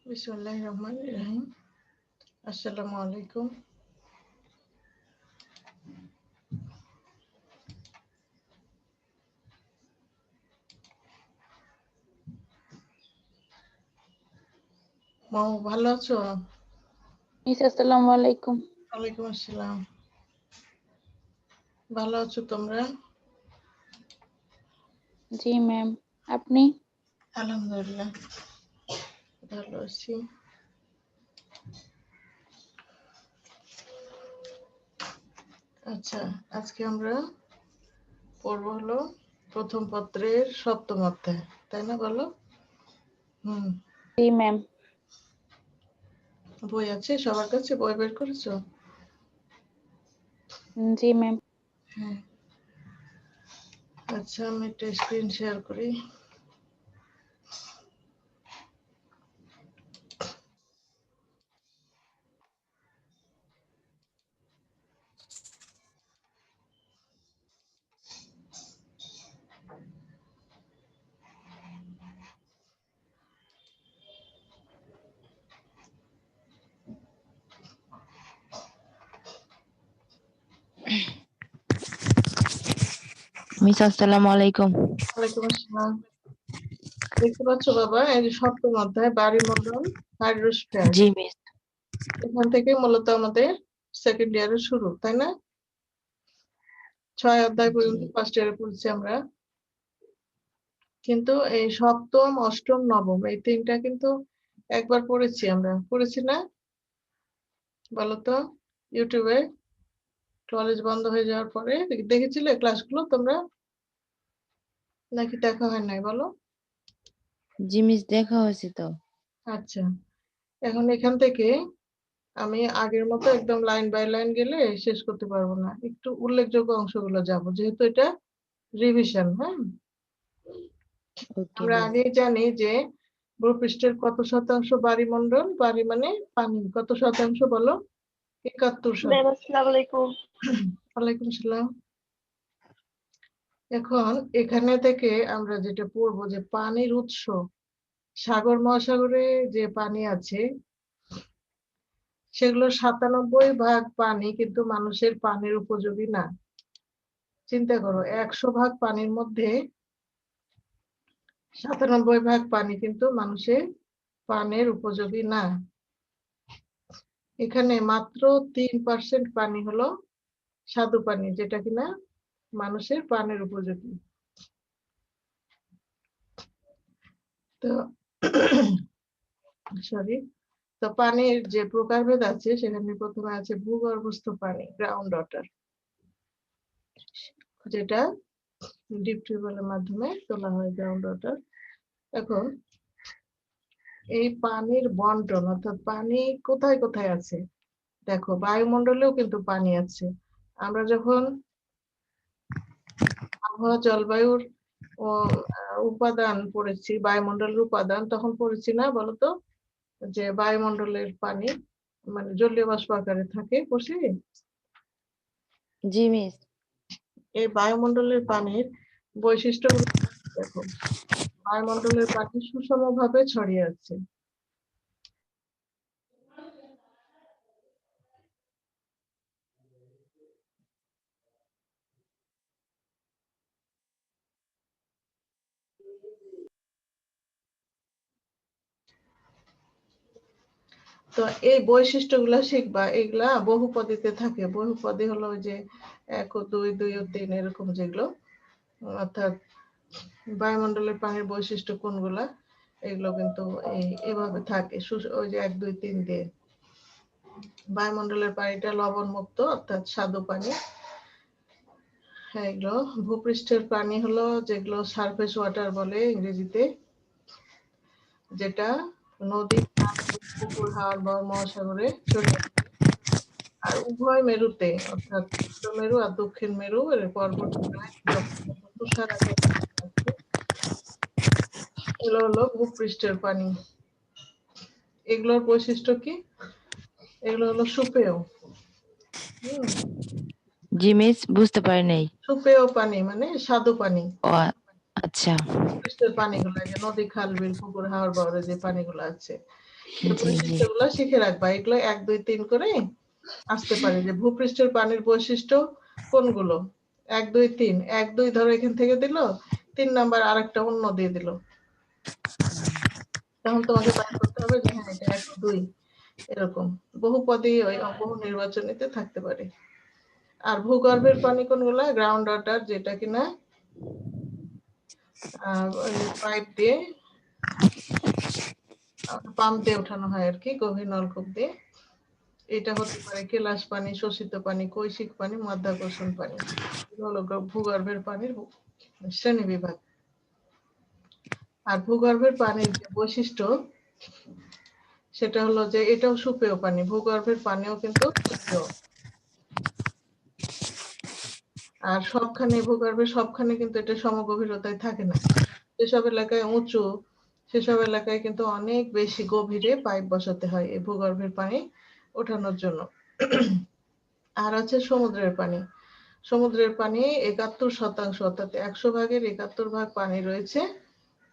বিসমিল্লাহির রহমানির রহিম। আসসালামু আলাইকুম। মাও ভালো আছো? মিস আসসালামু আলাইকুম। ওয়ালাইকুম আসসালাম। ভালো আছো তোমরা? জি ম্যাম, আপনি? আলহামদুলিল্লাহ ভালো আছি। আচ্ছা, আজকে আমরা পড়ব হলো প্রথম পত্রের সপ্তম অধ্যায়, তাই না? বলো। জি ম্যাম। বই আছে সবার কাছে? বই বের করেছো? জি ম্যাম। হ্যাঁ। আচ্ছা, আমি একটা স্ক্রিন শেয়ার করি। মিস আসসালামু আলাইকুম। ওয়ালাইকুম আসসালাম। দেখতে পাচ্ছ বাবা, এই যে সপ্তম অধ্যায় বায়ুমণ্ডল, হাইড্রোস্ফিয়ার। জি মিস। এখান থেকে মূলত আমাদের সেকেন্ড ইয়ারের শুরু, তাই না? 6 অধ্যায় পর্যন্ত ফার্স্ট ইয়ারে পড়ছি আমরা, কিন্তু এই সপ্তম, অষ্টম, নবম এই তিনটা কিন্তু একবার পড়েছি আমরা, পড়েছি না? বলতো ইউটিউবে কলেজ বন্ধ হয়ে যাওয়ার পরে দেখেছিলে ক্লাসগুলো তোমরা, নাকি দেখা হয় নাই? বলো। জি মিস, দেখা হয়েছে তো। আচ্ছা, এখন এখান থেকে আমি আগের মতো একদম লাইন বাই লাইন গেলে শেষ করতে পারবো না, একটু উল্লেখযোগ্য অংশগুলো যাব, যেহেতু এটা রিভিশন। হ্যাঁ, ওকে আমরা মিস। আগেই জানি যে ভূপৃষ্ঠের কত শতাংশ বায়ুমণ্ডল? বায়ু মানে পানি। কত শতাংশ বলো? 71%। আসসালামু আলাইকুম। ওয়ালাইকুম আসসালাম। এখন এখানে থেকে আমরা যেটা পড়বো যে পানির উৎস, সাগর মহাসাগরে যে পানি আছে সেগুলো 97% পানি কিন্তু মানুষের পানির উপযোগী না। চিন্তা করো, 100% পানির মধ্যে 97% পানি কিন্তু মানুষের পানের উপযোগী না। এখানে মাত্র 3% পানি হলো স্বাদু পানি, যেটা কিনা মানুষের পানের উপযোগী। তো সরি, তো পানির যে প্রকারভেদ আছে সেখানে প্রথমে আছে ভূগর্ভস্থ পানি, গ্রাউন্ড ওয়াটার, যেটা ডিপ টিউবওয়েলের মাধ্যমে তোলা হয়, গ্রাউন্ড ওয়াটার। এখন এই পানির বন্টন, অর্থাৎ পানি কোথায় কোথায় আছে দেখো, বায়ুমণ্ডলেও কিন্তু পানি আছে। আমরা যখন আবহাওয়া জলবায়ুর উপাদান পড়েছি, বায়ুমণ্ডলের উপাদান, তখন পড়েছি না বলতো যে বায়ুমণ্ডলের পানি মানে জলীয় বাষ্প আকারে থাকে, পড়ছি? জি মিস। এই বায়ুমণ্ডলের পানির বৈশিষ্ট্যগুলো দেখো, বায়ুমণ্ডলের পানি সুষমভাবে ছড়িয়ে আছে। তো এই বৈশিষ্ট্যগুলা শিখবা, এগুলা বহুপদীতে থাকে। বহুপদী হলো ওই যে 1 ও 2, 2 ও 3 এরকম যেগুলো, অর্থাৎ বায়ুমণ্ডলের পানির বৈশিষ্ট্য কোনগুলা, এগুলো কিন্তু এভাবে থাকে, ওই যে 1, 2, 3 দিয়ে। বায়ুমণ্ডলের পানিটা লবণ মুক্ত, অর্থাৎ স্বাদু পানি। হ্যাঁ, এগুলো ভূপৃষ্ঠের পানি হলো যেগুলো সারফেস ওয়াটার বলে ইংরেজিতে, যেটা নদী, পুকুর, হাওর বা মহাসাগরে ছড়িয়ে। আর উভয় মেরুতে, অর্থাৎ উত্তর মেরু আর দক্ষিণ মেরু এর পর্বত তুষার আকারে আছে, এগুলো হলো ভূপৃষ্ঠের পানি। এগুলোর বৈশিষ্ট্য কি? এগুলো হলো সুপেয়। জি মিস, বুঝতে পারি নাই। সুপেয় পানি মানে স্বাদু পানি। ও আচ্ছা। ভূপৃষ্ঠের পানিগুলো, যে নদী, খাল, বিল, পুকুর, হাওর বাওরে যে পানিগুলো আছে, এই জি জি বৈশিষ্ট্যগুলো শিখে রাখবা, এগুলো 1 2 3 করে আসতে পারে যে ভূপৃষ্ঠের পানির বৈশিষ্ট্য কোনগুলো। 1 2 3, 1 2 ধরো এখান থেকে দিল, 3 নাম্বার আরেকটা অন্য দিয়ে দিল, তখন তোমাকে বাই করতে হবে যে হ্যাঁ এটা 1 2 এরকম। বহুপদী ওই বহু নির্বাচনীতে থাকতে পারে। আর ভূগর্ভের পানি কোনগুলা? গ্রাউন্ড ওয়াটার, যেটা কিনা ওই পাইপ দিয়ে পাম্প দিয়ে উঠানো হয় আর কি, গভীর নলকূপ দিয়ে। এটা হতে পারে কেলাস পানি, শোষিত পানি, কৈশিক পানি, মাধ্যাকর্ষণ পানি। এগুলো হলো ভূগর্ভের পানির শ্রেণী বিভাগ। আর ভূগর্ভের পানির যে বৈশিষ্ট্য সেটা হলো যে এটাও সুপেয় পানি, ভূগর্ভের পানিও কিন্তু সুপেয়। আর সবখানে ভূগর্ভের সবখানে কিন্তু এটা সমগভীরতায় থাকে না। যেসব এলাকায় উঁচু সেসব এলাকায় কিন্তু অনেক বেশি গভীরে পাইপ বসাতে হয় এই ভূগর্ভের পানি ওঠানোর জন্য। আর আছে সমুদ্রের পানি। সমুদ্রের পানি ৭১%, অর্থাৎ ১০০ ভাগের ৭১ ভাগ পানি রয়েছে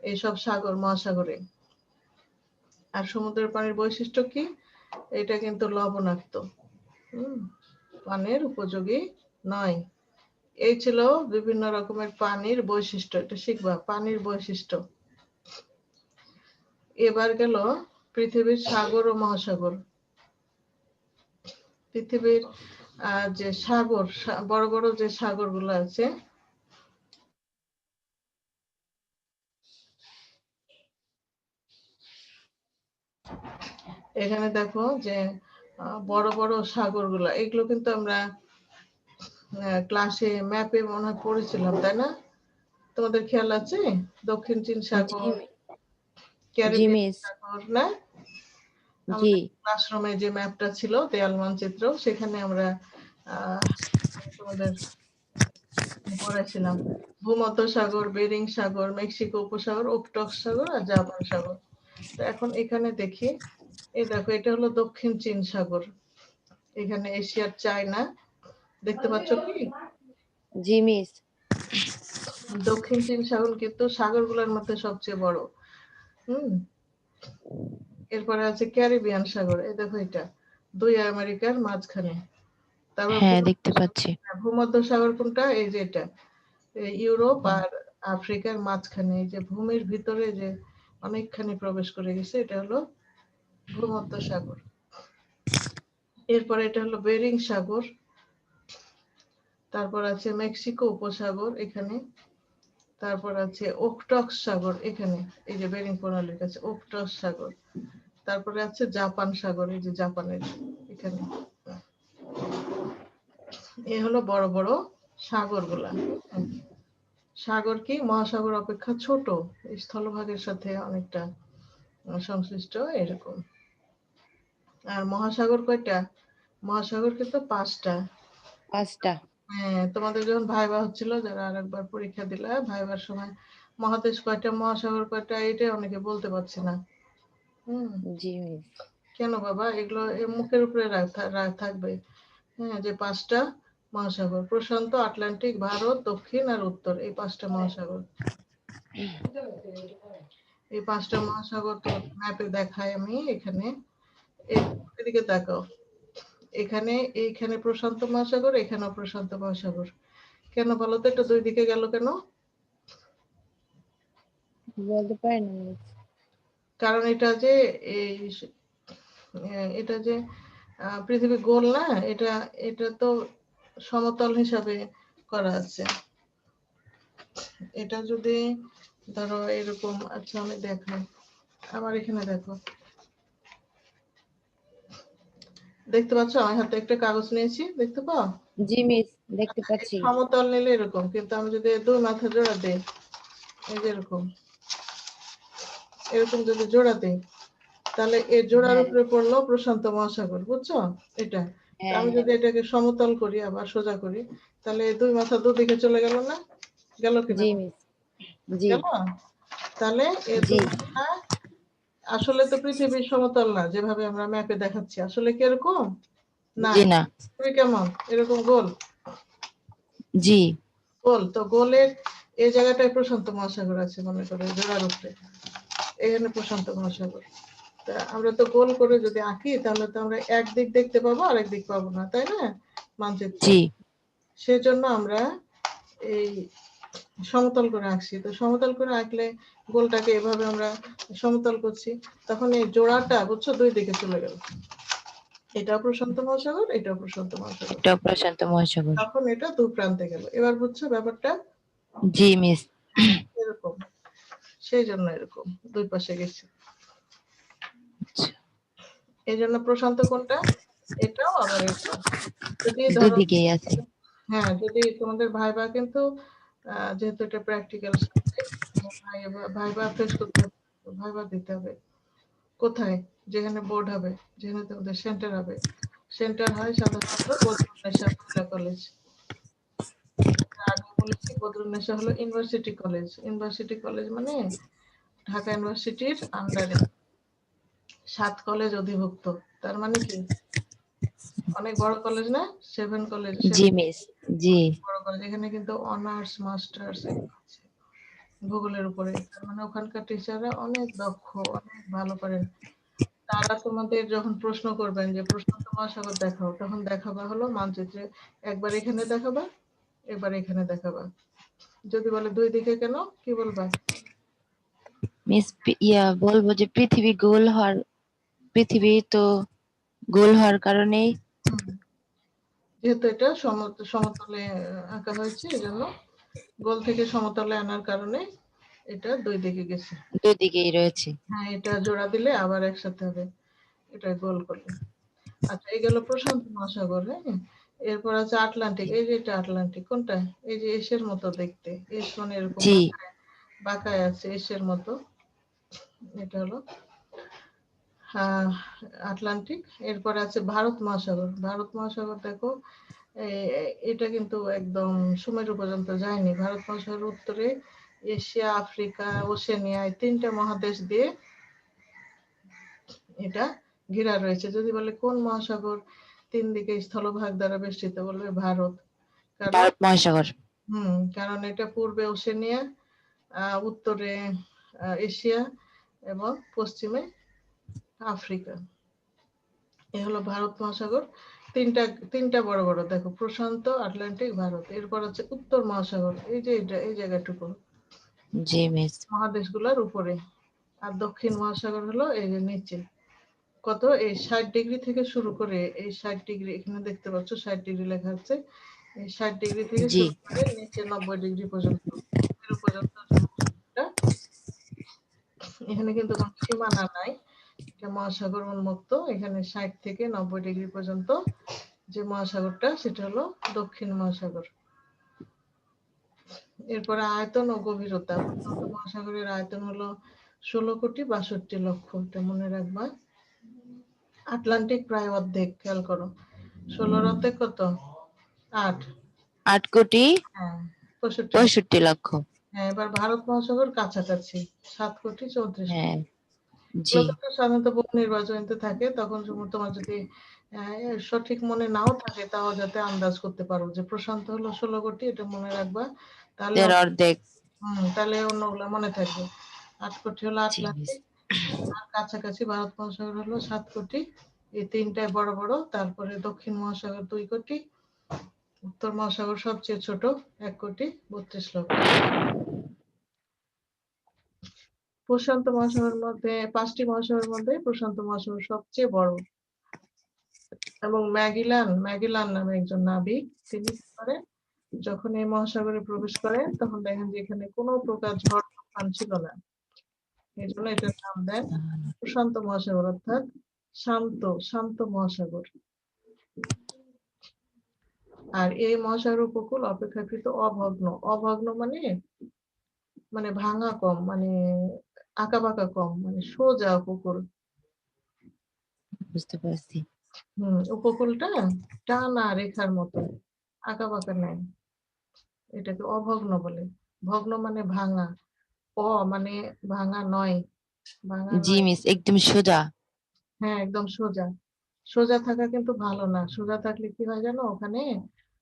এইসব সাগর মহাসাগরে। আর সমুদ্রের পানির বৈশিষ্ট্য কি? এটা কিন্তু লবণাক্ত, পানের উপযোগী নয়। এই ছিল বিভিন্ন রকমের পানির বৈশিষ্ট্য, এটা শিখবা, পানির বৈশিষ্ট্য। এবার গেল পৃথিবীর সাগর ও মহাসাগর। পৃথিবীর যে সাগর, বড় বড় যে সাগরগুলো আছে, এখানে দেখো যে বড় বড় সাগরগুলা, এগুলো কিন্তু আমরা ক্লাসে ম্যাপে মনে হয় পড়েছিলাম, তাই না? তোমাদের খেয়াল আছে? দক্ষিণ চীন জি সাগর, জি ক্যারিবিয়ান মিস সাগর, না? জি আমাদের ক্লাসরুমে যে ম্যাপটা ছিল, দেয়াল মানচিত্র, সেখানে আমরা তোমাদের পড়েছিলাম ভূমধ্যসাগর, বেরিং সাগর, মেক্সিকো উপসাগর, ওকটক সাগর আর জাপান সাগর। তো এখন এখানে দেখি, এই দেখো এটা হলো দক্ষিণ চীন সাগর, এখানে এশিয়ার চায়না, দেখতে পাচ্ছ কি? জি মিস দক্ষিণ চীন সাগর কিন্তু সাগরগুলোর মধ্যে সবচেয়ে বড়। এরপরে আছে ক্যারিবিয়ান সাগর, এই দেখো এটা 2 আমেরিকার মাঝখানে। তারপর হ্যাঁ দেখতে পাচ্ছি। ভূমধ্যসাগর কোনটা? এই যে এটা, ইউরোপ আর আফ্রিকার মাঝখানে, এই যে ভূমির ভিতরে যে অনেকখানি প্রবেশ করে গেছে, এটা হলো ভূমধ্যসাগর। এরপরে এটা হলো বেরিং সাগর, তারপর আছে মেক্সিকো উপসাগর এখানে, তারপর আছে ওকটক সাগর এখানে, এই যে বেরিং প্রণালীর কাছে ওকটক সাগর। তারপরে আছে জাপান সাগর, এই যে জাপানের এখানে। এ হলো বড় বড় সাগরগুলা। সাগর কি মহাসাগর অপেক্ষা ছোট, স্থলভাগের সাথে অনেকটা সংশ্লিষ্ট এরকম। আর মহাসাগর কয়টা? মহাসাগর কিন্তু 5টা। পাঁচটা। হ্যাঁ, তোমাদের যখন ভাইবা হচ্ছিল, যারা আরেকবার পরীক্ষা দিলা, ভাইবার সময় মহাদেশ কয়টা, মহাসাগর কয়টা, এটা অনেকে বলতে পারছে না। জি মিস কেন বাবা? এগুলো মুখের উপরে থাকবে। হ্যাঁ, যে 5টা মহাসাগর, প্রশান্ত, আটলান্টিক, ভারত, দক্ষিণ আর উত্তর, এই 5টা মহাসাগর। এই 5টা মহাসাগর তো ম্যাপে দেখাই আমি এখানে, এদিকে তাকাও, এখানে এইখানে প্রশান্ত মহাসাগর, এখানেও প্রশান্ত মহাসাগর। কেন বলো তো, এটা 2 দিকে গেল কেন? বলতে পারেন মিস। কারণ এটা যে এই এটা যে পৃথিবী গোল না, এটা এটা তো সমতল হিসাবে করা আছে। এটা যদি ধরো এরকম, আচ্ছা আমি দেখাই, আমার এখানে দেখো, দেখতে পাচ্ছ আমার হাতে একটা কাগজ নিয়েছি, দেখতে পাও? জি মিস দেখতে পাচ্ছি। সমতল নিলে এরকম, কিন্তু আমি যদি 2 মাথা জোড়া দিই, এই যে এরকম, এরকম যদি জোড়া দিই, তাহলে এই জোড়ার হ্যাঁ উপরে পড়লো প্রশান্ত মহাসাগর, বুঝছো? এটা হ্যাঁ আমি যদি এটাকে সমতল করি, আবার সোজা করি, তাহলে 2 মাথা দুদিকে চলে গেল না? গেল কিনা? জি মিস জি গেল? তাহলে এই জি 2 মাথা আসলে তো পৃথিবীর সমতল না, যেভাবে আমরা ম্যাপে দেখাচ্ছি, আসলে কি এরকম না? জি না পৃথিবী কেমন? এরকম গোল, জি গোল তো, গোলের এই জায়গাটায় প্রশান্ত মহাসাগর আছে, মনে করো জোড়ার উপরে, এখানে প্রশান্ত মহাসাগর। তা আমরা তো গোল করে যদি আঁকি তাহলে তো আমরা এক দিক দেখতে পাবো আর এক দিক পাবো না, তাই না মানচিত্রে? জি সেজন্য আমরা এই সমতল করে আঁকছি। তো সমতল করে আঁকলে গোলটাকে এভাবে আমরা সমতল করছি, তখন এই জোড়াটা বুঝছো দুই দিকে চলে গেল, এটাও প্রশান্ত মহাসাগর, এটাও প্রশান্ত মহাসাগর, এটা প্রশান্ত মহাসাগর। তখন এটা দুই প্রান্তে গেল। এবার বুঝছো ব্যাপারটা? জি মিস। এরকম, সেই জন্য এরকম দুই পাশে গেছে। এই জন্য প্রশান্ত কোনটা? এটাও আবার এটাও। যদি ধরো দুদিকেই আছে। হ্যাঁ, যদি তোমাদের ভাইবা কিন্তু যেহেতু এটা প্র্যাকটিক্যাল সাবজেক্ট, ভাইবা ফেস করতে হবে, ভাইবা দিতে হবে। কোথায়? যেখানে বোর্ড হবে, যেখানে তোমাদের সেন্টার হবে। সেন্টার হয় সাধারণত বদরুন্নেসা মহিলা কলেজ। আগে বলেছি বদরুন্নেসা হলো ইউনিভার্সিটি কলেজ। ইউনিভার্সিটি কলেজ মানে ঢাকা ইউনিভার্সিটির আন্ডারে 7 কলেজ অধিভুক্ত। তার মানে কি অনেক বড় কলেজ না? 7 কলেজ, জি মিস। জি বড় কলেজ। এখানে কিন্তু অনার্স মাস্টার্স আছে ভূগোলের উপরে। তার মানে ওখানকার টিচাররা অনেক দক্ষ, অনেক ভালো করেন। তারা তোমাদের যখন প্রশ্ন করবেন যে প্রশান্ত মহাসাগর দেখাও, তখন দেখাবা হলো মানচিত্রে একবার এখানে দেখাবা, এবার এখানে দেখাবা। যদি বলে দুই দিকে কেন, কি বলবা? মিস, বলবো যে পৃথিবী তো গোল হওয়ার কারণেই। যেহেতু এটা সমতলে আঁকা হয়েছে, এজন্য গোল থেকে সমতলে আনার কারণে এটা দুই দিকে গেছে। দুদিকেই রয়েছে। হ্যাঁ, এটা জোড়া দিলে আবার একসাথে হবে, এটা গোল করলে। আচ্ছা, এই গেল প্রশান্ত মহাসাগর। হ্যাঁ, এরপর আছে আটলান্টিক। এই যে এটা আটলান্টিক কোনটা? এই যে এসের মতো দেখতে, এস মানে এরকম জি বাঁকায় আছে এসের মতো, এটা হলো আটলান্টিক। এরপর আছে ভারত মহাসাগর। ভারত মহাসাগর দেখো, এটা কিন্তু একদম সুমেরু পর্যন্ত যায়নি। ভারত মহাসাগর উত্তরে এশিয়া, আফ্রিকা, ওশেনিয়া এই 3টে মহাদেশ দিয়ে এটা ঘেরা রয়েছে। যদি বলে কোন মহাসাগর 3 দিকে স্থলভাগ দ্বারা বেষ্টিত, বলবে ভারত। কারণ ভারত মহাসাগর। কারণ এটা পূর্বে ওশেনিয়া, উত্তরে এশিয়া এবং পশ্চিমে আফ্রিকা। এ হলো ভারত মহাসাগর। তিনটা বড় বড় দেখো, প্রশান্ত, আটলান্টিক, ভারত। এরপর আছে উত্তর মহাসাগর, এই যে এটা, এই জায়গাটুকু জি মিস। মহাদেশগুলোর উপরে। আর দক্ষিণ মহাসাগর হলো এই যে নিচে। কত? এই 60 ডিগ্রি থেকে শুরু করে, এই 60 ডিগ্রি এখানে দেখতে পাচ্ছ 60 ডিগ্রি লেখা আছে। এই 60 ডিগ্রি থেকে জি শুরু করে নিচে 90 ডিগ্রি পর্যন্ত, মেরু পর্যন্ত এটা। এখানে কিন্তু কোনো সীমানা নাই, এটা মহাসাগর উন্মুক্ত। এখানে 60 থেকে 90 ডিগ্রি পর্যন্ত যে মহাসাগরটা, সেটা হলো দক্ষিণ মহাসাগর। এরপরে আয়তন ও গভীরতা। প্রশান্ত মহাসাগরের আয়তন হলো 16,62,00,000। এটা মনে রাখবা। আটলান্টিক প্রায় অর্ধেক, খেয়াল করো। 16 অর্ধেক কত? 8। 8 কোটি হ্যাঁ, 65,00,000। 65 লক্ষ। হ্যাঁ, এবার ভারত মহাসাগর কাছাকাছি 7,34,00,000। হ্যাঁ জি এগুলো তো সাধারণত বহু নির্বাচনীতে থাকে, তখন তোমার যদি সঠিক মনে নাও থাকে, তাও যাতে আন্দাজ করতে পারো যে প্রশান্ত হলো 16 কোটি, এটা মনে রাখবা। তাহলে এর অর্ধেক। তাহলে অন্যগুলো মনে থাকবে। 8 কোটি হলো জি মিস। আটলান্টিক, আর কাছাকাছি ভারত মহাসাগর হলো 7 কোটি। এই তিনটায় বড় বড়। তারপরে দক্ষিণ মহাসাগর 2 কোটি, উত্তর মহাসাগর সবচেয়ে ছোট 1,32,00,000। প্রশান্ত মহাসাগরের মধ্যে 5টি মহাসাগরের মধ্যে প্রশান্ত মহাসাগর সবচেয়ে বড়। এবং ম্যাগেলান নামে একজন নাবিক, তিনি কি করেন, যখন এই মহাসাগরে প্রবেশ করেন তখন দেখেন যে এখানে কোনো প্রকার ঝড় তুফান ছিল না। এই জন্য এটার নাম দেন প্রশান্ত মহাসাগর, অর্থাৎ শান্ত শান্ত মহাসাগর। আর এই মহাসাগর উপকূল অপেক্ষাকৃত অভগ্ন। অভগ্ন মানে মানে ভাঙা কম, মানে আঁকাবাঁকা কম, মানে সোজা উপকূল। বুঝতে পারছি। উপকূলটা টানা রেখার মতো, আঁকাবাঁকা নাই। এটাকে অভগ্ন বলে। ভগ্ন মানে ভাঙা, মানে ভাঙা নয়, ভাঙা জি নয়। মিস, একদম সোজা। হ্যাঁ, একদম সোজা। সোজা থাকা কিন্তু ভালো না। সোজা থাকলে কি হয় জানো, ওখানে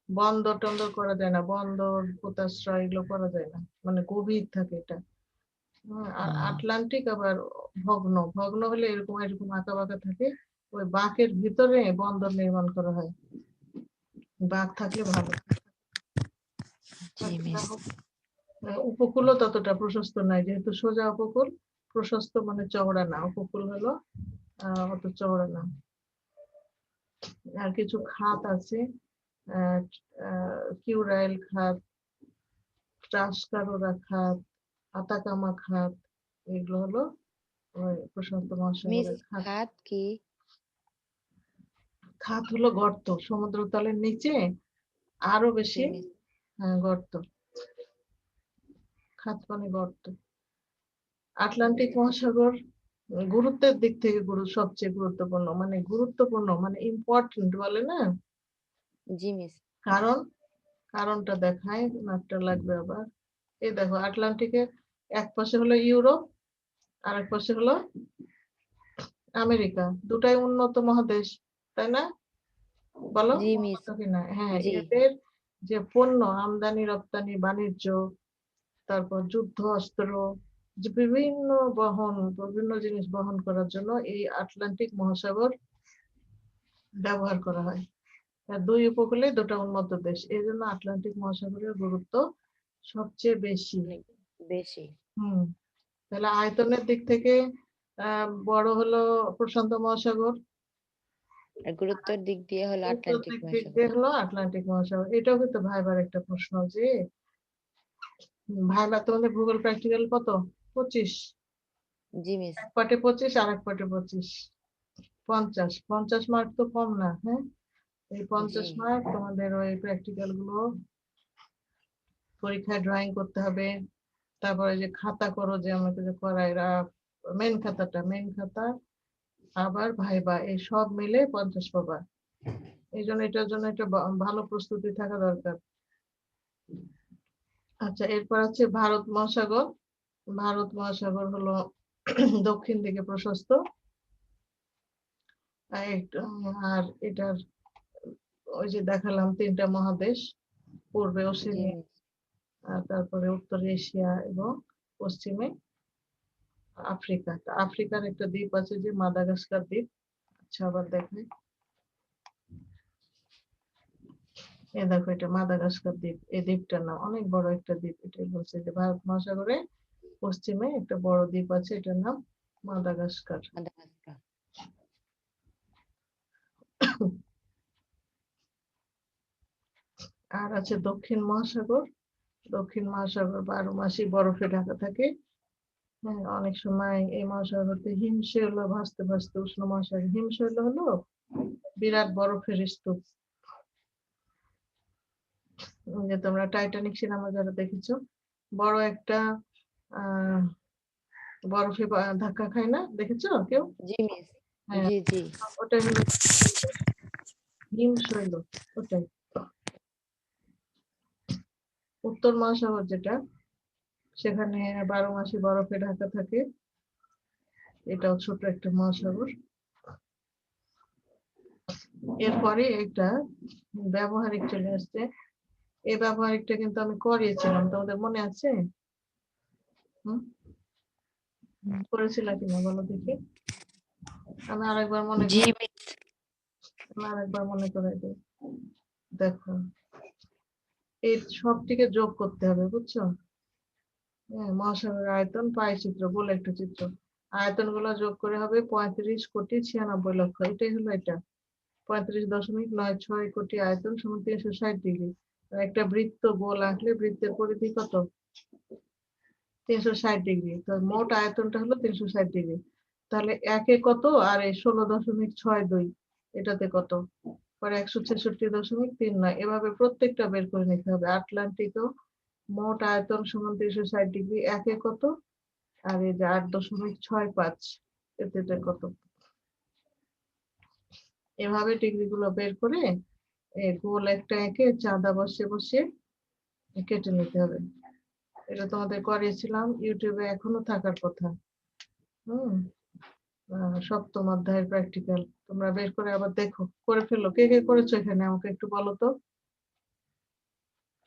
বন্দর টন্দর করা যায় না, বন্দর পোতাশ্রয় এগুলো করা যায় না, মানে গভীর থাকে এটা। আর হ্যাঁ। আটলান্টিক আবার ভগ্ন। ভগ্ন হলে এরকম এরকম আঁকা বাঁকা থাকে, ওই বাঁকের ভিতরে বন্দর নির্মাণ করা হয়। বাঁক থাকলে ভালো। জি মিস। উপকূলও ততটা প্রশস্ত নাই, যেহেতু সোজা উপকূল, প্রশস্ত মানে চওড়া না, উপকূল হলো অত চওড়া না। আর কিছু খাত আছে, কিউরাইল খাত, ট্রাস্কারোরা খাত, আতাকামা খাত, এগুলো হলো ওই প্রশান্ত মিস মহাসাগরের খাত। খাত কি? খাত হলো গর্ত, সমুদ্রতলের নিচে আরো জি বেশি মিস। গর্ত। খাত মানে গর্ত। আটলান্টিক মহাসাগর গুরুত্বের দিক থেকে সবচেয়ে গুরুত্বপূর্ণ, মানে গুরুত্বপূর্ণ মানে ইম্পর্টেন্ট বলে না। জি মিস। কারণটা দেখায়, ম্যাপটা লাগবে আবার। এই দেখো, আটলান্টিকের এক পাশে হলো ইউরোপ, আর এক পাশে হলো আমেরিকা, দুটাই উন্নত মহাদেশ, তাই না? বলো জি মিস। উন্নত কিনা? হ্যাঁ, জি। এদের যে পণ্য আমদানি রপ্তানি বাণিজ্য, তারপর যুদ্ধ অস্ত্র, যে বিভিন্ন জিনিস বহন করার জন্য এই আটলান্টিক মহাসাগর ব্যবহার করা হয়। আর দুই উপকূলে দুটো উন্নত দেশ, এই জন্য আটলান্টিক মহাসাগরের গুরুত্ব সবচেয়ে বেশি। অনেক বেশি। তাহলে আয়তনের দিক থেকে বড় হলো প্রশান্ত মহাসাগর, আর গুরুত্বের দিক দিয়ে হলো আটলান্টিক দিক মহাসাগর। দিয়ে হলো আটলান্টিক মহাসাগর। এটাও কিন্তু ভাইবার একটা প্রশ্ন, যে ভাইবা তোমাদের ভূগোল প্র্যাকটিক্যাল কত? 25? জি মিস। এক পাটে 25 আর এক পাটে 25, 50। 50 মার্ক তো কম না, হ্যাঁ? এই 50 জি। মার্ক তোমাদের ওই প্র্যাকটিক্যাল গুলো পরীক্ষায় ড্রয়িং করতে হবে। তারপরে যে খাতা করো, যে আমাকে যে করায়, মেন খাতা আবার ভাইবা, এই সব মিলে 50 পাবা। এই জন্য এটার জন্য একটা ভালো প্রস্তুতি থাকা দরকার। আচ্ছা, এরপর আছে ভারত মহাসাগর। ভারত মহাসাগর হলো দক্ষিণ দিকে প্রশস্ত, আর এটার ওই যে দেখালাম 3টা মহাদেশ, পূর্বে জি ওশেনিয়া, মিস। তারপরে উত্তর এশিয়া এবং পশ্চিমে আফ্রিকা। আফ্রিকার একটা দ্বীপ আছে যে মাদাগাস্কার দ্বীপ। আচ্ছা, আবার দেখে এ দেখো, এটা মাদাগাস্কার দ্বীপ। এই দ্বীপটার নাম, অনেক বড় একটা দ্বীপ। এটাই বলছে যে ভারত মহাসাগরে পশ্চিমে একটা বড় দ্বীপ আছে, এটার নাম মাদাগাস্কার। মাদাগাস্কার। আর আছে দক্ষিণ মহাসাগর। দক্ষিণ মহাসাগর 12 মাসই বরফে ঢাকা থাকে। হ্যাঁ, অনেক সময় এই মহাসাগরতে হিমশৈল ভাসতে ভাসতে, উষ্ণ মহাসাগর হিমশৈল হলো বিরাট বরফের স্তূপ। যে তোমরা টাইটানিক সিনেমা যারা দেখেছো, বড় একটা আহ বরফে ধাক্কা খায় না, দেখেছো কেউ? জি মিস। হ্যাঁ, জি জি। ওটাই হলো হিমশৈল, ওটাই। উত্তর মহাসাগর যেটা, সেখানে 12 মাসই বরফে ঢাকা থাকে, এটাও ছোট একটা মহাসাগর। এরপরে একটা ব্যবহারিক চলে আসছে। এই ব্যবহারিকটা কিন্তু আমি করিয়েছিলাম, তোমাদের মনে আছে? করেছিল কিনা বলো দেখি। আমি আরেকবার জি মিস। মনে করে দিই। দেখো, এই সবটিকে যোগ করতে হবে, বুঝছো? হ্যাঁ, মহাসাগরের আয়তন পাই চিত্র বলে একটা চিত্র, আয়তন গুলো যোগ করে হবে 35,96,96,00,000। এটাই হলো এটা, 35.96 কোটি আয়তন সমান 360 ডিগ্রি। একটা বৃত্ত গোল আঁকলে বৃত্তের পরিধি কত? 360 ডিগ্রি। তো মোট আয়তনটা হলো 360 ডিগ্রি। তাহলে একে কত, আর এই 16.62 এটাতে কত? পরে 166.39। এভাবে প্রত্যেকটা বের করে নিতে হবে। আটলান্টিকও মোট আয়তন সমান 360 ডিগ্রি, একে কত, আর এই যে 8.65 এতে কত। এভাবে ডিগ্রি গুলো বের করে গোল একটা এঁকে চাঁদা বসে বসে কেটে নিতে হবে। এটা তোমাদের করিয়েছিলাম, ইউটিউবে এখনো থাকার কথা। সপ্তম অধ্যায়ের প্র্যাকটিক্যাল তোমরা বের করে আবার দেখো, করে ফেলো। কে কে করেছো এখানে আমাকে একটু বলো তো,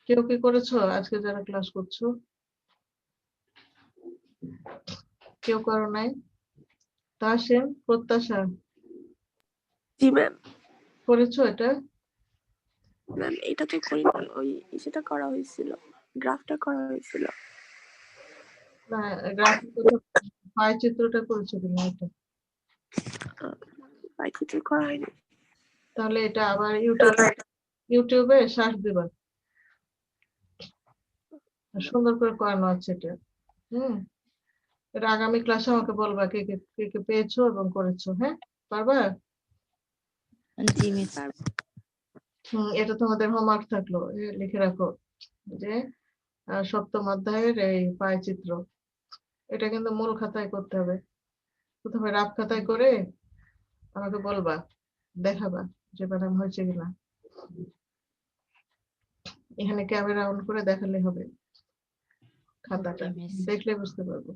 কেউ কি করেছো আজকে যারা ক্লাস করছো? কেউ করো নাই? তাসিম, প্রত্যাশা, জি ম্যাম। করেছো এটা? ম্যাম এটা তো করি ওই সেটা করা হয়েছিল, গ্রাফটা করা হয়েছিল। না, গ্রাফিক পাই চিত্রটা করেছো কিনা এটা? কিছু করা হয়নি। তাহলে এটা আবার ইউটিউবে সার্চ দিবা, সুন্দর করে করানো আছে এটা। এটা আগামী ক্লাসে আমাকে বলবা কে কে কে কে পেয়েছো এবং করেছো। হ্যাঁ, পারবা? জি মিস। এটা তোমাদের হোমওয়ার্ক থাকলো, লিখে রাখো যে সপ্তম অধ্যায়ের এই পাই চিত্র। এটা কিন্তু মূল খাতায় করতে হবে। প্রথমে রাফ খাতায় করে আমাকে বলবা, দেখাবা যে ম্যাডাম হয়েছে কিনা। এখানে ক্যামেরা অন করে দেখালে হবে খাতাটা, Okay, miss. দেখলে বুঝতে পারবো।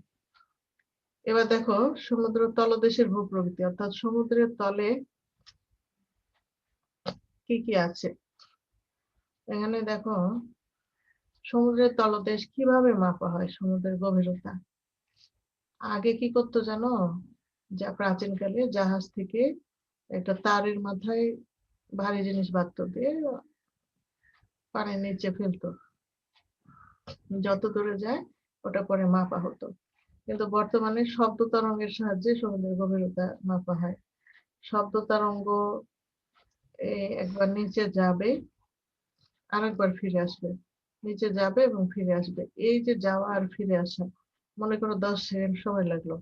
এবার দেখো সমুদ্র তলদেশের ভূপ্রকৃতি, অর্থাৎ সমুদ্রের তলে কি কি আছে। এখানে দেখো সমুদ্রের তলদেশ কিভাবে মাপা হয়, সমুদ্রের গভীরতা। আগে কি করতো জানো, যা প্রাচীনকালে জাহাজ থেকে একটা তারের মাথায় ভারী জিনিস বাঁধতো, দিয়ে পানির নিচে ফেলতো, যত দূরে যায় ওটা পরে মাপা হতো। কিন্তু বর্তমানে শব্দ তরঙ্গের সাহায্যে সমুদ্রের গভীরতা মাপা হয়। শব্দ তরঙ্গ একবার নিচে যাবে, আরেকবার ফিরে আসবে, নিচে যাবে এবং ফিরে আসবে। এই যে যাওয়া আর ফিরে আসা, মনে করো 10 সেকেন্ড সময় লাগলো,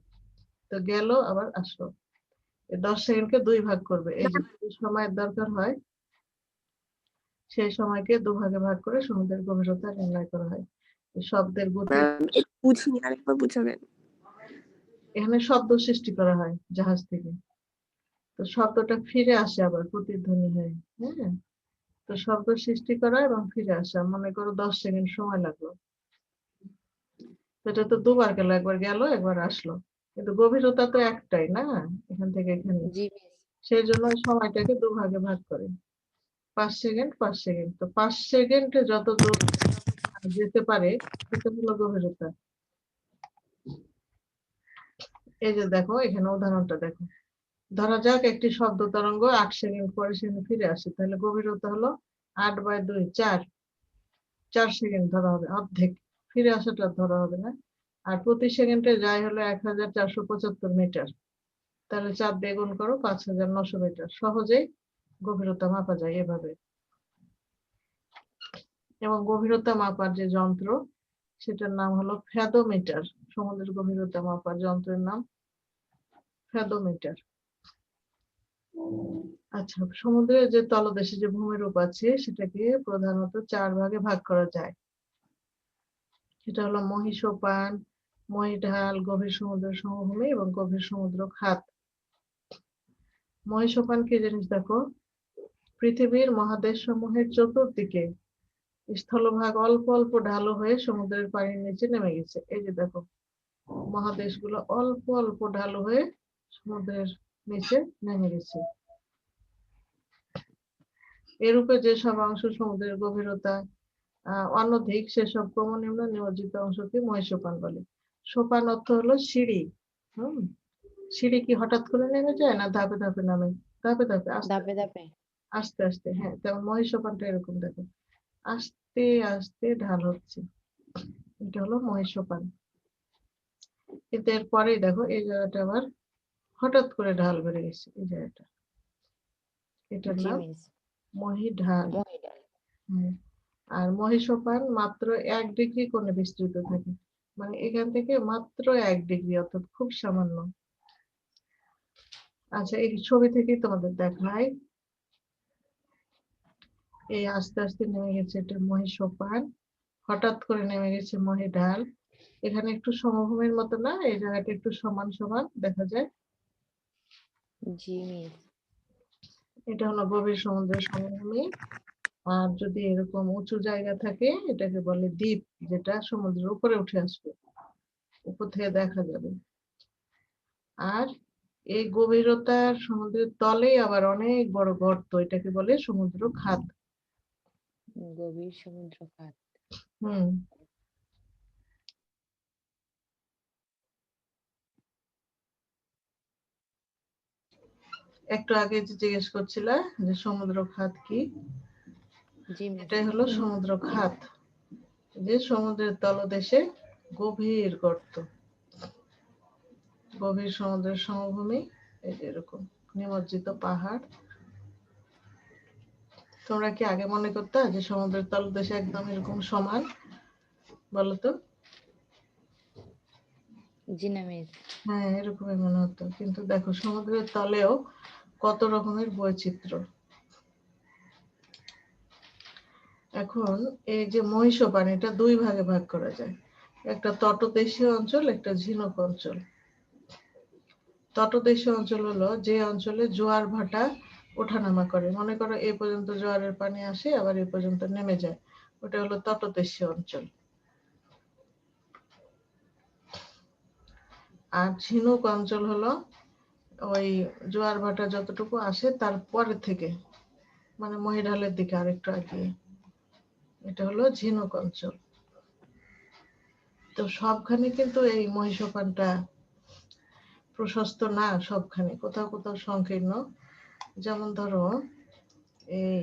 তো গেল আবার আসলো। 10 সেকেন্ডকে 2 ভাগ করবে, এই যে সময়ের দরকার হয় সেই সময়কে 2 ভাগে ভাগ করে সমুদ্রের গভীরতা নির্ণয় করা হয়। শব্দের গতি, বুঝিনি, আরেকবার বুঝাবেন। এখানে শব্দ সৃষ্টি করা হয় জাহাজ থেকে, তো শব্দটা ফিরে আসে আবার প্রতিধ্বনি হয়ে। হ্যাঁ, তো শব্দ সৃষ্টি করা এবং ফিরে আসা, মনে করো 10 সেকেন্ড সময় লাগলো, এটা তো দুবার গেল, একবার গেল একবার আসলো, কিন্তু গভীরতা তো একটাই না এখান থেকে এখানে। জি মিস। সেই জন্য সময়টাকে 2 ভাগে ভাগ করে, 5 সেকেন্ড 5 সেকেন্ড, তো 5 সেকেন্ডে যত দূর যেতে পারে সেটা হলো গভীরতা। এই যে দেখো এখানে উদাহরণটা দেখো, ধরা যাক একটি শব্দ তরঙ্গ 8 সেকেন্ড পরে সেখানে ফিরে আসে, তাহলে গভীরতা হলো 8/2 4 সেকেন্ড ধরা হবে, অর্ধেক। ফিরে আসাটা ধরা হবে না। আর প্রতি সেকেন্ডে যায় হলো 1475 মিটার, তাহলে 4 দিয়ে গুণ করো, 5900 মিটার। সহজেই গভীরতা মাপা যায় এভাবে। এবং গভীরতা মাপার যে যন্ত্র সেটার নাম হলো ফ্যাদোমিটার। সমুদ্রের গভীরতা মাপার যন্ত্রের নাম ফ্যাদোমিটার। আচ্ছা, সমুদ্রের যে তলদেশে যে ভূমিরূপ আছে সেটাকে প্রধানত 4 ভাগে ভাগ করা যায়। সেটা হলো মহীসোপান, মহীঢাল, গভীর সমুদ্র সমভূমি এবং গভীর সমুদ্র খাত। মহীসোপান কি জিনিস দেখো, পৃথিবীর মহাদেশ সমূহের চতুর্দিকে স্থলভাগ অল্প অল্প ঢালু হয়ে সমুদ্রের পানির নিচে নেমে গেছে। এই যে দেখো মহাদেশগুলো অল্প অল্প ঢালু হয়ে সমুদ্রের নিচে নেমে গেছে। এরূপে যেসব অংশ সমুদ্রের গভীরতা অনধিক সেসব ক্রমনিম্ন নিমজ্জিত অংশকে মহীসোপান বলে। সোপান অর্থ হলো সিঁড়ি। সিঁড়ি কি হঠাৎ করে নেমে যায় না ধাপে ধাপে নামে? ধাপে ধাপে, আস্তে ধাপে ধাপে। আস্তে আস্তে। হ্যাঁ, তেমন মহীসোপানটা এরকম দেখো, আস্তে আস্তে ঢাল হচ্ছে, এটা হলো মহীসোপান। কিন্তু এরপরেই দেখো এই জায়গাটা আবার হঠাৎ করে ঢাল বেড়ে গেছে, এই জায়গাটা, এটার জি নাম মিস। মহীঢাল। মহিডাল। আর মহীসোপান মাত্র 1 ডিগ্রি কোণে বিস্তৃত থাকে, মানে এখান থেকে মাত্র 1 ডিগ্রি, অর্থাৎ খুব সামান্য। আচ্ছা, এই ছবি থেকেই তোমাদের দেখাই, এই আস্তে আস্তে নেমে গেছে এটা মহীসোপান, হঠাৎ করে নেমে গেছে মহীঢাল। এখানে একটু সমভূমির মতো না, এই জায়গাটা একটু সমান সমান দেখা যায়। জি মিস। এটা হলো গভীর সমুদ্রের সমভূমি। আর যদি এরকম উঁচু জায়গা থাকে এটাকে বলে দ্বীপ, যেটা সমুদ্রের উপরে উঠে আসবে, উপর থেকে দেখা যাবে। আর এই গভীরতার সমুদ্রের তলে আবার অনেক বড় গর্ত, এটাকে বলে সমুদ্র খাত। গভীর সমুদ্র খাত। হুম একটু আগে যে জিজ্ঞেস করছিলা যে সমুদ্র খাত কি, জি মিস। এটাই হলো সমুদ্র খাত, যে সমুদ্রের তলদেশে গভীর গর্ত, গভীর সমুদ্রের সমভূমি, এই যে এরকম নিমজ্জিত পাহাড়। তোমরা কি আগে মনে করতা যে সমুদ্রের তলদেশে একদম এরকম সমান? বলো তো। জি না মিস। হ্যাঁ, এরকমই মনে হতো, কিন্তু দেখো সমুদ্রের তলেও কত রকমের বৈচিত্র্য। এখন এই যে মহিষপান, এটা দুই ভাগে ভাগ করা যায়, একটা তটদেশীয় অঞ্চল, একটা ঝিনুক অঞ্চল। তটদেশীয় অঞ্চল হলো যে অঞ্চলে জোয়ার ভাটা ওঠানামা করে, মনে করো এই পর্যন্ত জোয়ারের পানি আসে আবার এই পর্যন্ত নেমে যায়, ওটা হলো তটদেশীয় অঞ্চল। আর ঝিনুক অঞ্চল হলো ওই জোয়ার ভাটা যতটুকু আসে তার পরে থেকে, মানে মহিঢালের দিকে আরেকটু আগিয়ে, এটা হলো ঝিনুক অঞ্চল। তো সবখানে কিন্তু এই মহিষপানটা প্রশস্ত না, সবখানে কোথাও কোথাও সংকীর্ণ। যেমন ধরো এই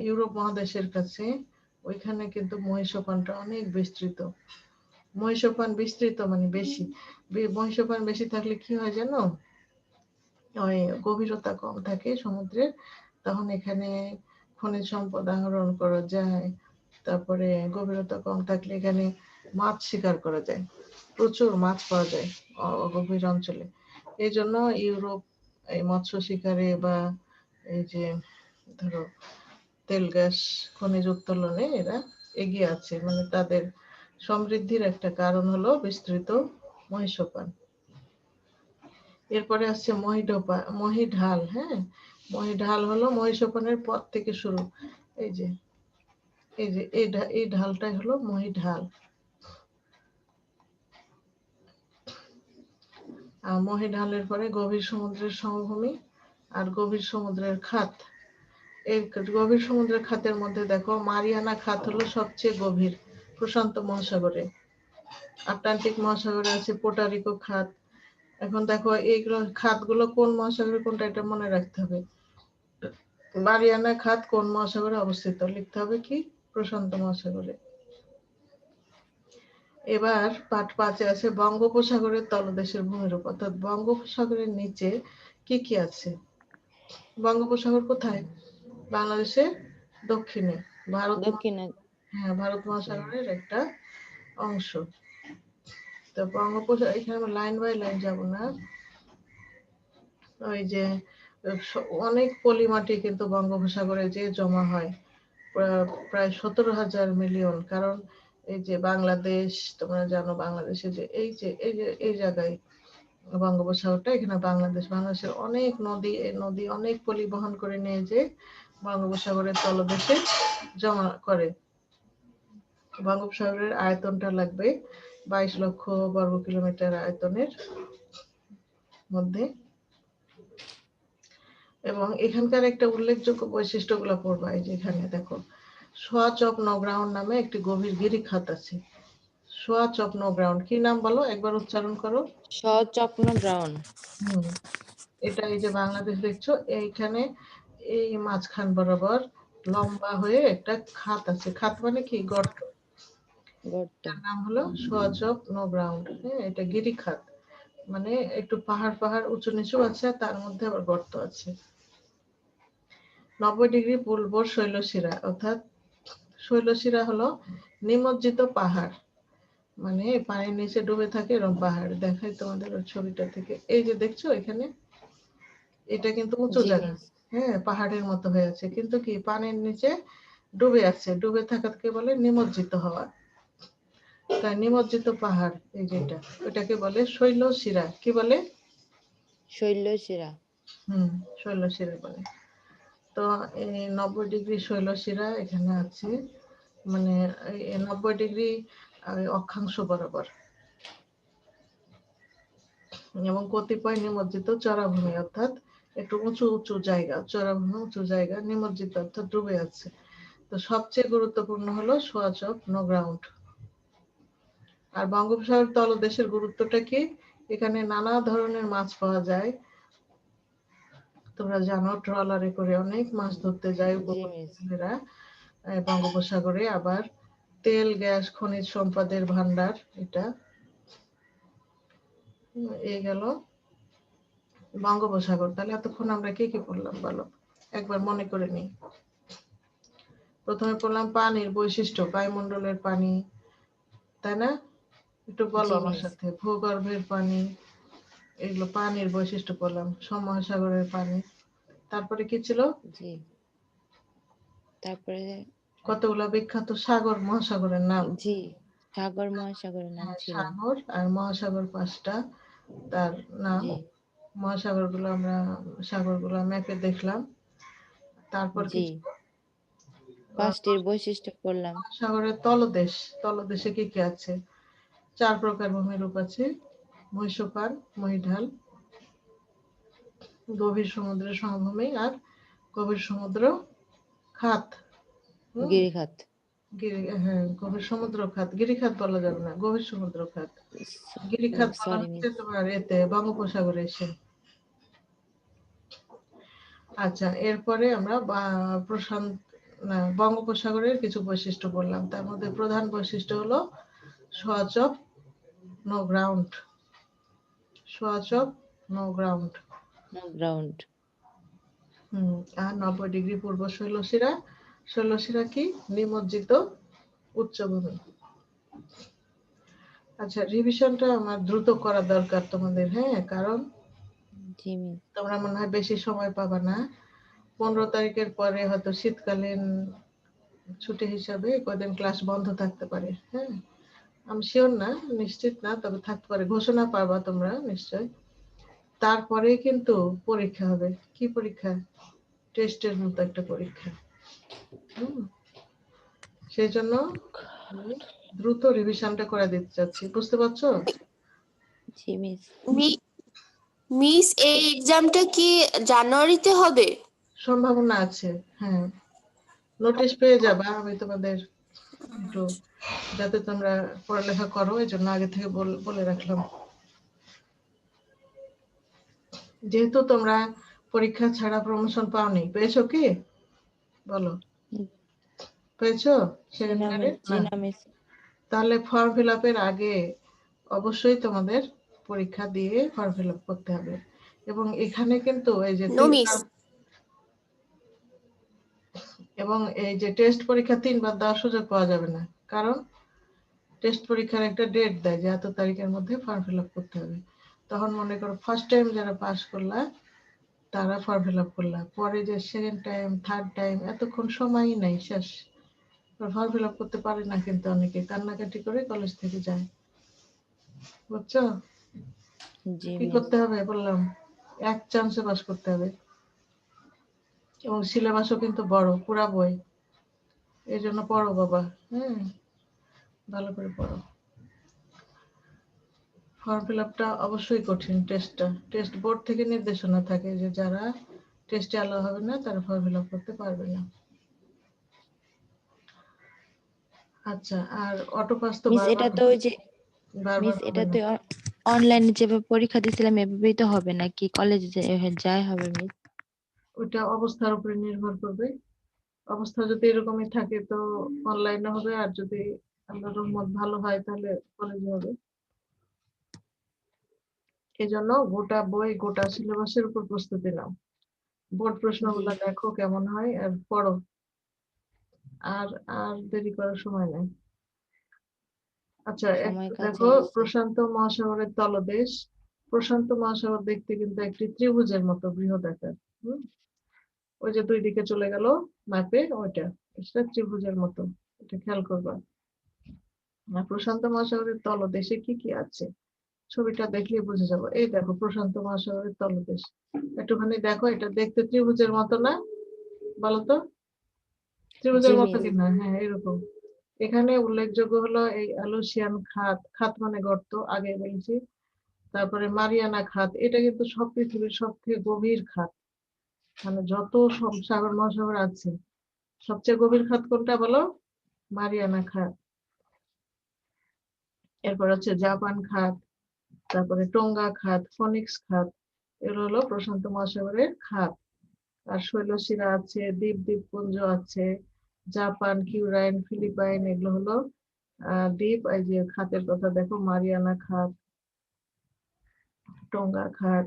ইউরোপ মহাদেশের কাছে ওইখানে কিন্তু মহিষপানটা অনেক বিস্তৃত। মহিষপান বিস্তৃত মানে বেশি, মহিষপান বেশি থাকলে কি হয় জানো, ওই গভীরতা কম থাকে সমুদ্রের, তখন এখানে খনিজ সম্পদ আহরণ করা যায়, তারপরে গভীরতা কম থাকলে এখানে মাছ শিকার করা যায়, প্রচুর মাছ পাওয়া যায় গভীর অঞ্চলে। এই জন্য ইউরোপ এই মৎস্য শিকারে বা এই যে ধরো তেল গ্যাস খনিজ উত্তোলনে এরা এগিয়ে আছে, মানে তাদের সমৃদ্ধির একটা কারণ হলো বিস্তৃত মহিষপান। এরপরে আসছে মহিঢাল। হ্যাঁ, মহিঢাল হলো মহিষপানের পর থেকে শুরু, এই যে এই ঢালটাই হলো মহিঢাল। আর মহিঢালের পরে গভীর সমুদ্রের সমভূমি আর গভীর সমুদ্রের খাত। এই গভীর সমুদ্রের খাতের মধ্যে দেখো মারিয়ানা খাত হলো সবচেয়ে গভীর, প্রশান্ত মহাসাগরে। আটলান্টিক মহাসাগরে আছে পোর্টোরিকো খাত। এখন দেখো এইগুলো খাতগুলো কোন মহাসাগরে কোনটা, এটা মনে রাখতে হবে। মারিয়ানা খাত কোন মহাসাগরে অবস্থিত, লিখতে হবে কি প্রশান্ত মহাসাগরে। এবার পাঠ 5-এ আছে বঙ্গোপসাগরের তলদেশের ভূমিরূপ, অর্থাৎ বঙ্গোপসাগরের নিচে কি কি আছে। বঙ্গোপসাগর কোথায়? বাংলাদেশের দক্ষিণে, দক্ষিণে। হ্যাঁ, ভারত মহাসাগরের একটা অংশ। তো বঙ্গোপসাগর, এখানে আমরা লাইন বাই লাইন যাব না, ওই যে অনেক পলি মাটি কিন্তু বঙ্গোপসাগরে যে জমা হয়, প্রায় 17,000 মিলিয়ন। কারণ এই যে বাংলাদেশ, তোমরা জানো বাংলাদেশে যে এই জায়গায় বঙ্গোপসাগরটা, এখানে বাংলাদেশের অনেক নদী, এই নদী অনেক পলি বহন করে নিয়ে যে বঙ্গোপসাগরের তলদেশে জমা করে। বঙ্গোপসাগরের আয়তনটা লাগবে 22 লক্ষ বর্গ কিলোমিটার আয়তনের মধ্যে। এবং এখানকার একটা উল্লেখযোগ্য বৈশিষ্ট্যগুলো পড়বা, এই যে এখানে দেখো সোয়াচ অফ নো গ্রাউন্ড নামে একটি গভীর গিরিখাত আছে। সোয়াচ অফ নো গ্রাউন্ড কি নাম বলো, একবার উচ্চারণ করো। স্বচপ্ন গ্রাউন্ড। এটা এই যে বাংলাদেশ দেখছো, এইখানে এই মাঝখান বরাবর লম্বা হয়ে একটা খাত আছে। খাত মানে কি, গর্ত। এটার নাম হলো সোয়াচ অফ নো গ্রাউন্ড। হ্যাঁ, এটা গিরিখাত, মানে একটু পাহাড় পাহাড় উঁচু নিচু আছে, তার মধ্যে আবার গর্ত আছে। 90 ডিগ্রি পূর্ব শৈলশিরা, অর্থাৎ শৈলশিরা হলো নিমজ্জিত পাহাড়, মানে পানির নিচে ডুবে থাকে এরকম পাহাড়। দেখাই তোমাদের ওই ছবিটা থেকে, এই যে দেখছো এখানে, এটা কিন্তু উঁচু জি জায়গা, মিস। হ্যাঁ, পাহাড়ের মতো হয়ে আছে, কিন্তু কি পানির নিচে ডুবে আছে। ডুবে থাকাকে বলে নিমজ্জিত হওয়া। তাই নিমজ্জিত পাহাড় এই যেটা, ওটাকে বলে শৈলশিরা। কি বলে? শৈলশিরা। শৈলশিরা বলে। তো এই 90 ডিগ্রি শৈলশিরা এখানে আছে, মানে 90 ডিগ্রি অক্ষাংশ বরাবর, এবং কতিপয় নিমজ্জিত চরাভূমি, অর্থাৎ একটু উঁচু উঁচু জায়গা, চরাভূমি উঁচু জায়গা নিমজ্জিত অর্থাৎ ডুবে আছে। তো সবচেয়ে গুরুত্বপূর্ণ হলো সোয়াচ অফ নো গ্রাউন্ড। আর বঙ্গোপসাগর তলদেশের গুরুত্বটা কি, এখানে নানা ধরনের মাছ পাওয়া যায়। তোমরা জানো ট্রলারে করে অনেক মাছ ধরতে যায় জি মিস। উপকূলীরা বঙ্গোপসাগরে। আবার তেল, গ্যাস, খনিজ সম্পদের ভান্ডার এটা। এই গেল বঙ্গোপসাগর। তাহলে এতক্ষণ আমরা কি কি পড়লাম বলো, একবার মনে করে নিই। প্রথমে পড়লাম পানির বৈশিষ্ট্য, বায়ুমণ্ডলের পানি, তাই না? একটু বলো জি আমার মিস। সাথে। ভূগর্ভের পানি, এগুলো পানির বৈশিষ্ট্য পড়লাম। মহাসাগরের পানি, তারপরে কি ছিল? জি, তারপরে কতগুলো বিখ্যাত সাগর মহাসাগরের নাম। জি, সাগর মহাসাগরের নাম হ্যাঁ, ছিল। সাগর আর মহাসাগর 5টা তার নাম। জি মহাসাগরগুলো আমরা সাগরগুলো ম্যাপে দেখলাম। তারপর জি, কিছু পাঁচটির বৈশিষ্ট্য পড়লাম। সাগরের তলদেশ, তলদেশে কি কি আছে? 4 প্রকার ভূমিরূপ আছে: মহীসোপান, মহীঢাল, গভীর সমুদ্রের সমভূমি আর গভীর সমুদ্র খাত। গিরিখাত। হ্যাঁ, গভীর সমুদ্র খাত, গিরিখাত বলা যাবে না, গভীর সমুদ্র খাত। গিরিখাত বলা সরি হচ্ছে মিস। তোমার এতে বঙ্গোপসাগরে এসে। আচ্ছা, এরপরে আমরা প্রশান্ত বঙ্গোপসাগরের কিছু বৈশিষ্ট্য বললাম। তার মধ্যে প্রধান বৈশিষ্ট্য হলো Swatch of No Ground. Swatch of No Ground. Ground. আর 90 ডিগ্রি পূর্ব শৈলশিরা। শৈলশিরা কি? নিমজ্জিত উচ্চভূমি। আচ্ছা, রিভিশনটা আমার দ্রুত করা দরকার তোমাদের, হ্যাঁ, কারণ জি মিস। তোমরা মনে হয় বেশি সময় পাবা না। 15 তারিখের পরে হয়তো শীতকালীন ছুটি হিসাবে কদিন ক্লাস বন্ধ থাকতে পারে। হ্যাঁ, আমি শিওর না, নিশ্চিত না, তবে থাকতে পারে। ঘোষণা পাবা তোমরা নিশ্চয়। তারপরে কিন্তু পরীক্ষা হবে। কি পরীক্ষা? টেস্টের মতো একটা পরীক্ষা। সেই জন্য আমি দ্রুত রিভিশনটা করে দিতে চাচ্ছি। বুঝতে পারছো? জি মিস। মিস এই এক্সামটা কি জানুয়ারিতে হবে? সম্ভাবনা আছে, হ্যাঁ। নোটিশ পেয়ে যাবা। আমি তোমাদের একটু, যাতে তোমরা পড়ালেখা করো, এই জন্য আগে থেকে বলে রাখলাম। যেহেতু তোমরা পরীক্ষা ছাড়া প্রমোশন পাওনি, পেয়েছো কি বলো? পেয়েছো সেকেন্ড ইয়ারে? জি না, না মিস। তাহলে ফর্ম ফিল আপের আগে অবশ্যই তোমাদের পরীক্ষা দিয়ে ফর্ম ফিল আপ করতে হবে। এবং এখানে কিন্তু এই যে নো মিস। এবং এই যে টেস্ট পরীক্ষা 3 বার দেওয়ার সুযোগ পাওয়া যাবে না। কারণ টেস্ট পরীক্ষার একটা ডেট দেয় যে এত তারিখের মধ্যে ফর্ম ফিল আপ করতে হবে। তখন মনে করো ফার্স্ট টাইম যারা পাস করলা তারা ফর্ম ফিল আপ করলা, পরে যে সেকেন্ড টাইম, থার্ড টাইম, এতক্ষণ সময়ই নাই, শেষ। ফর্ম ফিল আপ করতে পারে না, কিন্তু অনেকে কান্নাকাটি করে কলেজ থেকে যায়। বুঝছো? জি কি মিস। করতে হবে বললাম? এক চান্সে পাস করতে হবে। এবং সিলেবাসও কিন্তু বড়, পুরা বই। এই জন্য পড়ো বাবা, হ্যাঁ, ভালো করে পড়ো। ফর্ম ফিল আপটা অবশ্যই কঠিন। টেস্ট বোর্ড থেকে নির্দেশনা থাকে যে যারা টেস্টে অ্যালাউ হবে না তারা ফর্ম ফিল আপ করতে পারবে না। আচ্ছা, আর অটো পাস তো মিস এটা তো ওই যে বারবার মিস হবে এটা না। তো অনলাইনে যেভাবে পরীক্ষা দিয়েছিলাম এভাবেই তো হবে নাকি কলেজে যাই হবে মিস? ওইটা অবস্থার উপরে নির্ভর করবে। অবস্থা যদি এরকমই থাকে তো অনলাইনে হবে, আর যদি আল্লাহর রহমত ভালো হয় তাহলে কলেজে হবে। এই জন্য গোটা বই, গোটা সিলেবাসের উপর প্রস্তুতি নাও। বোর্ড প্রশ্নগুলো দেখো কেমন হয় আর পড়ো। আর আর দেরি করার সময় নেই। আচ্ছা, সময় একটু কাছে দেখো আসছে। প্রশান্ত মহাসাগরের তলদেশ। প্রশান্ত মহাসাগর দেখতে কিন্তু একটি ত্রিভুজের মতো বৃহদাকার। ওই যে 2 দিকে চলে গেল ম্যাপে, ওইটা এটা ত্রিভুজের মতো, এটা খেয়াল করবা। আর প্রশান্ত মহাসাগরের তলদেশে কি কি আছে ছবিটা দেখলে বুঝে যাবো। এই দেখো প্রশান্ত মহাসাগরের তলদেশ, একটুখানি দেখো। এটা দেখতে ত্রিভুজের মতো না? বলতো জি ত্রিভুজের মতো মিস। কিনা? হ্যাঁ, এরকম। এখানে উল্লেখযোগ্য হলো এই আলুসিয়ান খাত। খাত মানে গর্ত, আগে বলেছি। তারপরে মারিয়ানা খাত, এটা কিন্তু সব পৃথিবীর সব থেকে গভীর খাত। মানে যত সব সাগর মহাসাগর আছে সবচেয়ে গভীর খাত কোনটা বলো? মারিয়ানা খাত। এরপর হচ্ছে জাপান খাত, তারপরে টোঙ্গা খাত, ফনিক্স খাত, এগুলো হলো প্রশান্ত মহাসাগরের খাত। আর শৈলশিরা আছে, দ্বীপ দ্বীপপুঞ্জ আছে, জাপান, কিউরাইন, ফিলিপাইন, এগুলো হলো দ্বীপ। এই যে খাতের কথা দেখো, মারিয়ানা খাত, টোঙ্গা খাত।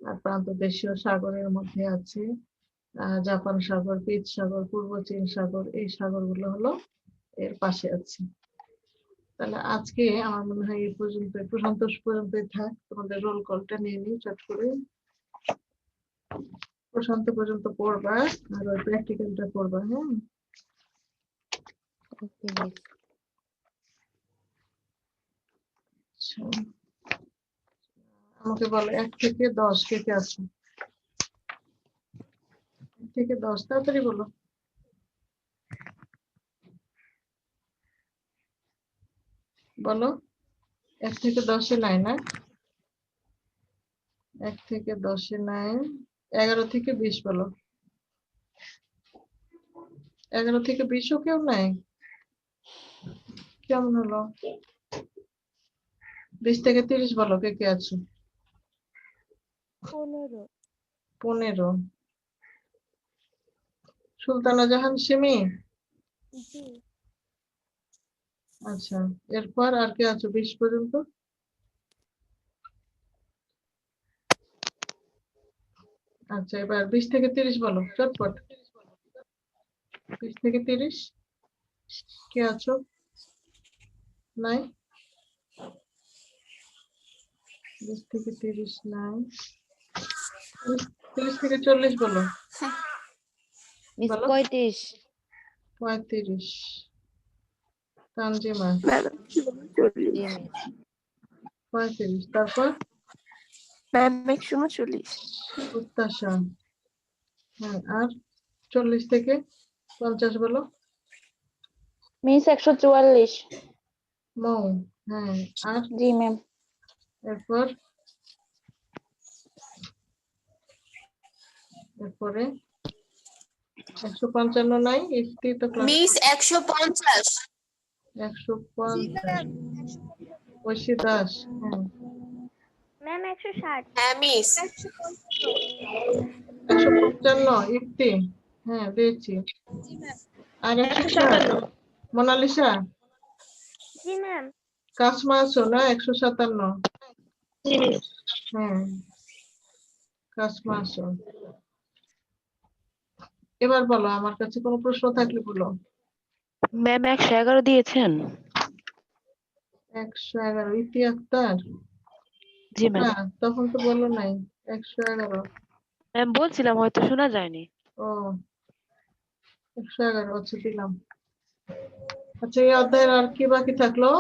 আর প্রান্তদেশীয় সাগরের মধ্যে আছে জাপান সাগর, পিচ সাগর, পূর্ব চীন সাগর, এই সাগরগুলো হলো এর পাশে আছে। তাহলে আজকে আমার মনে হয় এই পর্যন্ত, প্রশান্ত পর্যন্তই থাক। তোমাদের রোল কলটা নিয়ে নিই চট করে। প্রশান্ত পর্যন্ত পড়বা আর ওই প্র্যাকটিক্যালটা করবা। হ্যাঁ, ওকে মিস। আচ্ছা, আমাকে বলো 1 থেকে 10 কে কে আছে? 1 থেকে 10 তাড়াতাড়ি বলো। বলো 1 থেকে 10 নাই না? 1 থেকে 10 নাই। 11 থেকে 20 বলো। 11 থেকে 20 ও কেউ নাই? কেমন হলো? 20 থেকে 30 বলো কে কে আছে? 15। সুলতানা জাহান সিমি। আচ্ছা, এরপর আর কে আছো 20 পর্যন্ত? আচ্ছা, এবার 20 থেকে 30 বলো চটপট। 20 থেকে 30 কে আছো? নাই? 20 থেকে 30 নাই। 30 থেকে 40 বলো। মিস বলো 35। 35। তানজিমা ম্যাম 139। জি মিস। 35। তারপর ম্যাম 139। প্রত্যাশা। হ্যাঁ, আর 40 থেকে 50 বলো। মিস 144। মৌ। হ্যাঁ, আর জি ম্যাম। এরপর এরপরে 155 নাই? ইফতি তো ক্লাস মিস 150। 150। ঐশী দাস। হ্যাঁ, ম্যাম 160। হ্যাঁ মিস। 155 ইফতি। হ্যাঁ, দিয়েছি। আর 160 মোনালিসা। জি ম্যাম। কাসমা আছো না? 157। হ্যাঁ, কাসমা আছো। এবার বলো, আমার কাছে কোনো প্রশ্ন থাকলে বলো। ম্যাম 111 দিয়েছেন? 111 ইতি আক্তার। জি ম্যাম। না, তখন তো বলো নাই 111। ম্যাম বলছিলাম, হয়তো শোনা যায়নি। ও 111, আচ্ছা দিলাম। আচ্ছা, এই অধ্যায়ের আর কি বাকি থাকলো?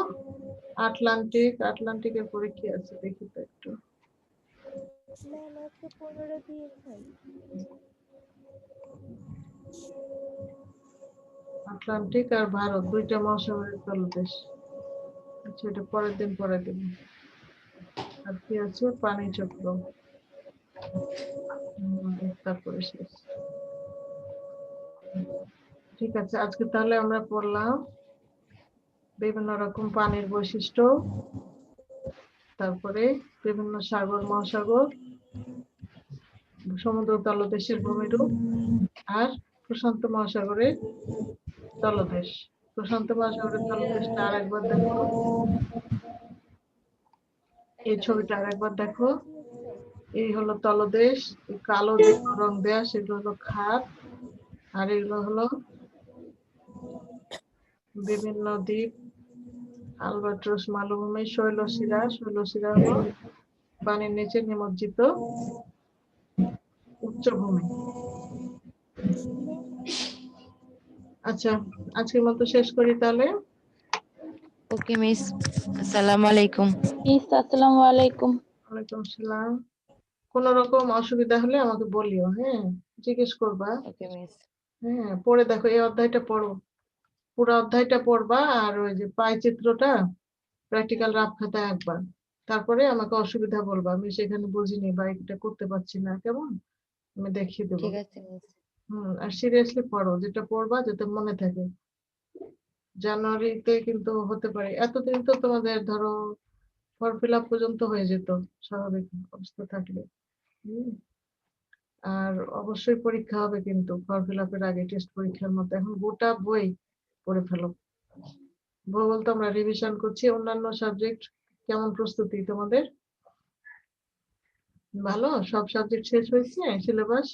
আটলান্টিক। আটলান্টিকের পরে কি আছে দেখি তো একটু। ম্যাম 115 দিয়েছেন। আটলান্টিক আর ভারত দুইটা মহাসাগরের তলদেশ। আচ্ছা, এটা পরের দিন পরে দেব। আর কি আছে? পানি চক্র। তারপরে শেষ। ঠিক আছে, আজকে তাহলে আমরা পড়লাম বিভিন্ন রকম পানির বৈশিষ্ট্য, তারপরে বিভিন্ন সাগর মহাসাগর, সমুদ্র তলদেশের ভূমিরূপ, আর প্রশান্ত মহাসাগরের তলদেশ। প্রশান্ত মহাসাগরের তলদেশটা আরেকবার দেখো, এই ছবিটা আরেকবার দেখো। এই হলো তলদেশ, এই কালো যে রং দেয়া সেগুলো হলো খাত, আর এগুলো হলো বিভিন্ন দ্বীপ, আলবাট্রস মালভূমি, শৈলশিরা। শৈলশিরা হলো পানির নিচে নিমজ্জিত উচ্চভূমি। আচ্ছা, আজকের মতো শেষ করি তাহলে। ওকে মিস, আসসালামু আলাইকুম। মিস আসসালামু আলাইকুম। ওয়ালাইকুম আসসালাম। কোন রকম অসুবিধা হলে আমাকে বলিও। হ্যাঁ, জিজ্ঞেস করবা। ওকে মিস। হ্যাঁ, পড়ে দেখো, এই অধ্যায়টা পড়ো, পুরো অধ্যায়টা পড়বা। আর ওই যে পাই চিত্রটা প্র্যাকটিক্যাল রাফ খাতায় আঁকবা। তারপরে আমাকে অসুবিধা বলবা, আমি সেখানে বুঝিনি বা এটা করতে পারছি না, কেমন? আমি দেখিয়ে দেবো। ঠিক আছে মিস। আর সিরিয়াসলি পড়ো, যেটা পড়বা যাতে মনে থাকে। জানুয়ারিতে কিন্তু হতে পারে, এতদিন তো তোমাদের ধরো ফর্ম ফিল আপ পর্যন্ত হয়ে যেত স্বাভাবিক অবস্থা থাকলে। হুম। আর অবশ্যই পরীক্ষা হবে কিন্তু ফর্ম ফিল আপের আগে টেস্ট পরীক্ষার মতো। এখন গোটা বই পড়ে ফেলো। ভূগোল তো আমরা রিভিশন করছি। অন্যান্য সাবজেক্ট কেমন প্রস্তুতি তোমাদের? ভালো? সব সাবজেক্ট শেষ হয়েছে সিলেবাস?